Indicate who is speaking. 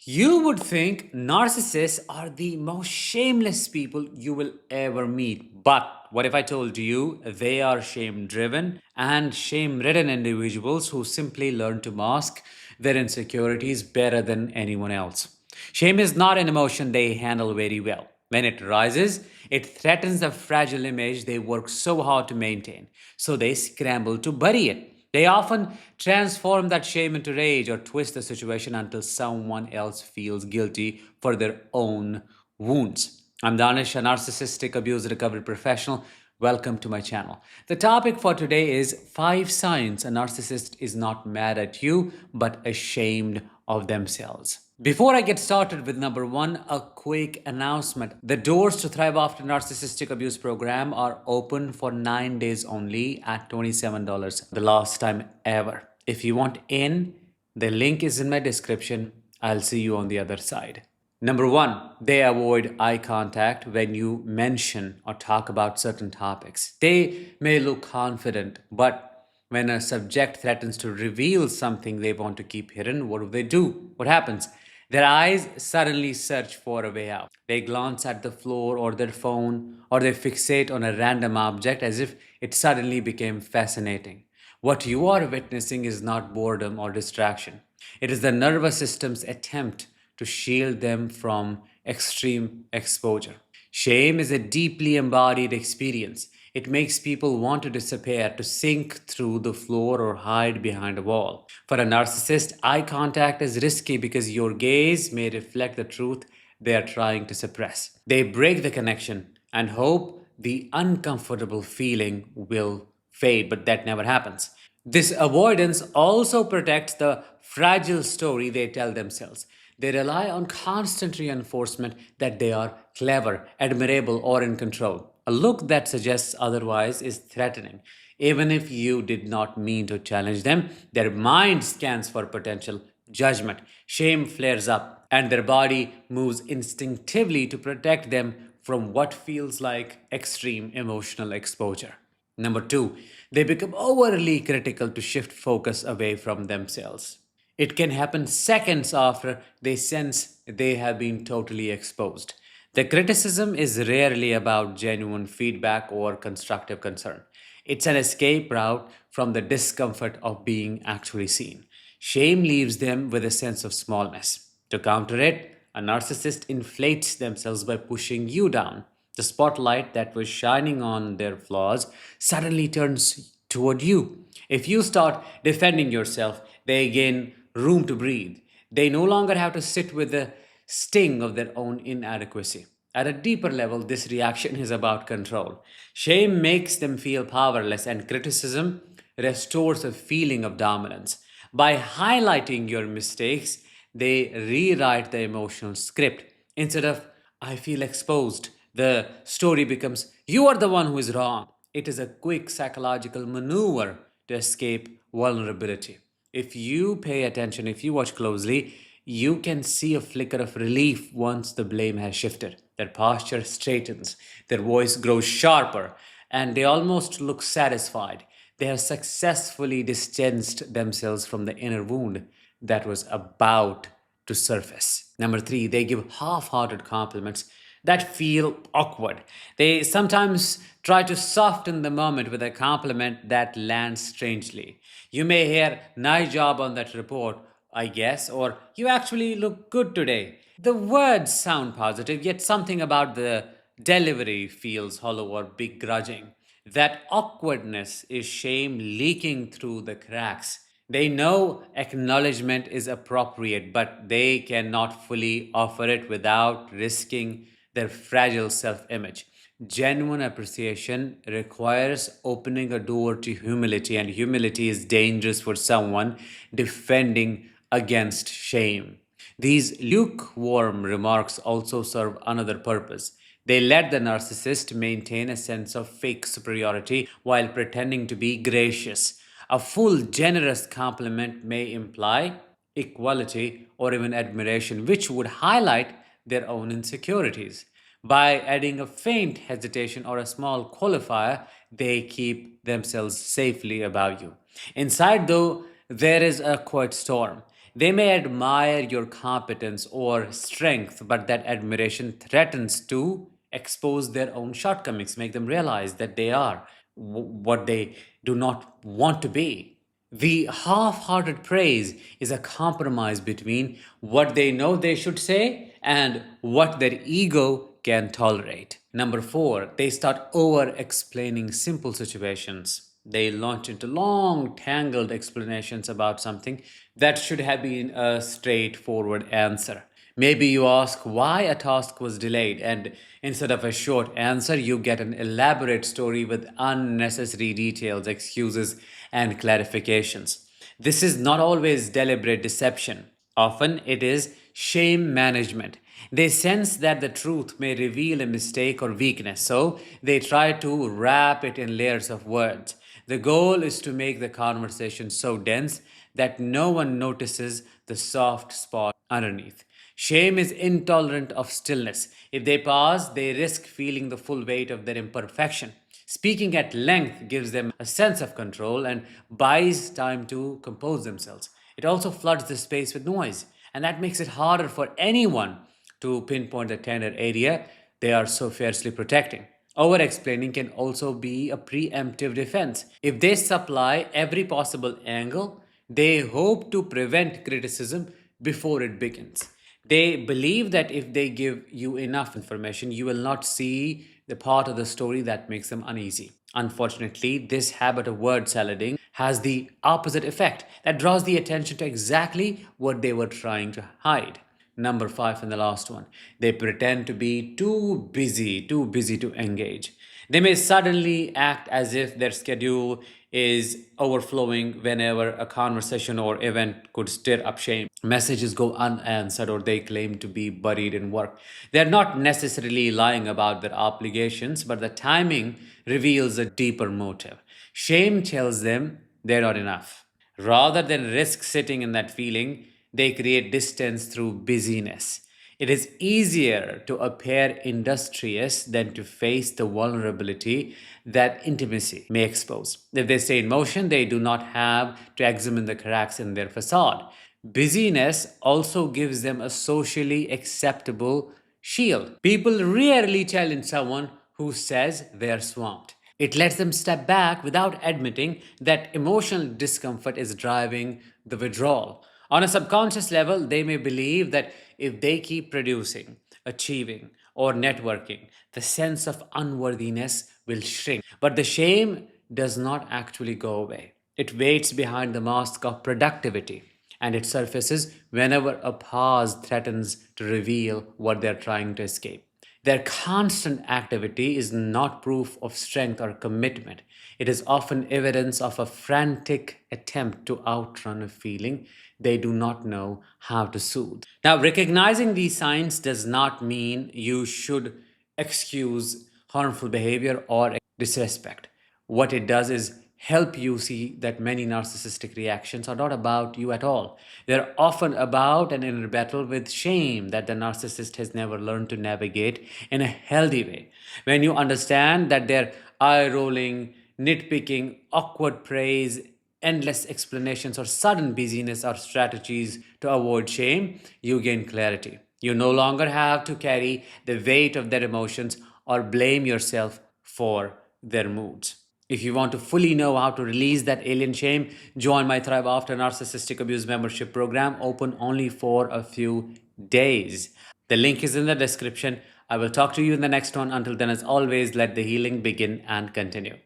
Speaker 1: You would think narcissists are the most shameless people you will ever meet. But what if I told you they are shame driven and shame ridden individuals who simply learn to mask their insecurities better than anyone else? Shame is not an emotion they handle very well. When it rises, it threatens the fragile image they work so hard to maintain, so they scramble to bury it. They often transform that shame into rage or twist the situation until someone else feels guilty for their own wounds. I'm Danish, a narcissistic abuse recovery professional. Welcome to my channel. The topic for today is 5 signs a narcissist is not mad at you but ashamed of themselves. Before I get started with number one, a quick announcement. The doors to Thrive After Narcissistic Abuse program are open for 9 days only at $27, the last time ever. If you want in, the link is in my description. I'll see you on the other side. Number one, they avoid eye contact when you mention or talk about certain topics. They may look confident, but when a subject threatens to reveal something they want to keep hidden, what do? What happens? Their eyes suddenly search for a way out. They glance at the floor or their phone, or they fixate on a random object as if it suddenly became fascinating. What you are witnessing is not boredom or distraction. It is the nervous system's attempt to shield them from extreme exposure. Shame is a deeply embodied experience. It makes people want to disappear, to sink through the floor or hide behind a wall. For a narcissist, eye contact is risky because your gaze may reflect the truth they are trying to suppress. They break the connection and hope the uncomfortable feeling will fade, but that never happens. This avoidance also protects the fragile story they tell themselves. They rely on constant reinforcement that they are clever, admirable, or in control. A look that suggests otherwise is threatening. Even if you did not mean to challenge them, their mind scans for potential judgment. Shame flares up, and their body moves instinctively to protect them from what feels like extreme emotional exposure. Number two, they become overly critical to shift focus away from themselves. It can happen seconds after they sense they have been totally exposed. The criticism is rarely about genuine feedback or constructive concern. It's an escape route from the discomfort of being actually seen. Shame leaves them with a sense of smallness. To counter it, a narcissist inflates themselves by pushing you down. The spotlight that was shining on their flaws suddenly turns toward you. If you start defending yourself, they gain room to breathe. They no longer have to sit with the sting of their own inadequacy. At a deeper level, this reaction is about control. Shame makes them feel powerless, and criticism restores a feeling of dominance. By highlighting your mistakes, they rewrite the emotional script. Instead of, I feel exposed, the story becomes, you are the one who is wrong. It is a quick psychological maneuver to escape vulnerability. If you pay attention, if you watch closely, you can see a flicker of relief once the blame has shifted. Their posture straightens, their voice grows sharper, and they almost look satisfied. They have successfully distanced themselves from the inner wound that was about to surface. Number three, they give half hearted compliments that feel awkward. They sometimes try to soften the moment with a compliment that lands strangely. You may hear, nice job on that report, I guess, or you actually look good today. The words sound positive, yet something about the delivery feels hollow or begrudging. That awkwardness is shame leaking through the cracks. They know acknowledgement is appropriate, but they cannot fully offer it without risking their fragile self image. Genuine appreciation requires opening a door to humility, and humility is dangerous for someone defending against shame. These lukewarm remarks also serve another purpose. They let the narcissist maintain a sense of fake superiority while pretending to be gracious. A full, generous compliment may imply equality or even admiration, which would highlight their own insecurities. By adding a faint hesitation or a small qualifier, they keep themselves safely above you. Inside, though, there is a quiet storm. They may admire your competence or strength, but that admiration threatens to expose their own shortcomings, make them realize that they are what they do not want to be. The half hearted praise is a compromise between what they know they should say and what their ego can tolerate. Number four, they start over explaining simple situations. They launch into long, tangled explanations about something that should have been a straightforward answer. Maybe you ask why a task was delayed, and instead of a short answer, you get an elaborate story with unnecessary details, excuses, and clarifications. This is not always deliberate deception. Often it is shame management. They sense that the truth may reveal a mistake or weakness, so they try to wrap it in layers of words. The goal is to make the conversation so dense that no one notices the soft spot underneath. Shame is intolerant of stillness. If they pause, they risk feeling the full weight of their imperfection. Speaking at length gives them a sense of control and buys time to compose themselves. It also floods the space with noise, and that makes it harder for anyone to pinpoint the tender area they are so fiercely protecting. Over explaining can also be a preemptive defense. If they supply every possible angle, they hope to prevent criticism before it begins. They believe that if they give you enough information, you will not see the part of the story that makes them uneasy. Unfortunately, this habit of word salading has the opposite effect that draws the attention to exactly what they were trying to hide. Number five, and the last one, they pretend to be too busy to engage. They may suddenly act as if their schedule is overflowing whenever a conversation or event could stir up shame. Messages go unanswered or they claim to be buried in work. They're not necessarily lying about their obligations, but the timing reveals a deeper motive. Shame tells them they're not enough. Rather than risk sitting in that feeling, they create distance through busyness. It is easier to appear industrious than to face the vulnerability that intimacy may expose. If they stay in motion, they do not have to examine the cracks in their facade. Busyness also gives them a socially acceptable shield. People rarely challenge someone who says they are swamped. It lets them step back without admitting that emotional discomfort is driving the withdrawal. On a subconscious level, they may believe that if they keep producing, achieving, or networking, the sense of unworthiness will shrink. But the shame does not actually go away. It waits behind the mask of productivity, and it surfaces whenever a pause threatens to reveal what they're trying to escape. Their constant activity is not proof of strength or commitment. It is often evidence of a frantic attempt to outrun a feeling they do not know how to soothe. Now, recognizing these signs does not mean you should excuse harmful behavior or disrespect. What it does is help you see that many narcissistic reactions are not about you at all. They're often about an inner battle with shame that the narcissist has never learned to navigate in a healthy way. When you understand that their eye rolling, nitpicking, awkward praise, endless explanations, or sudden busyness are strategies to avoid shame, you gain clarity. You no longer have to carry the weight of their emotions or blame yourself for their moods. If you want to fully know how to release that alien shame, join my Thrive After Narcissistic Abuse membership program, open only for a few days. The link is in the description. I will talk to you in the next one. Until then, as always, let the healing begin and continue.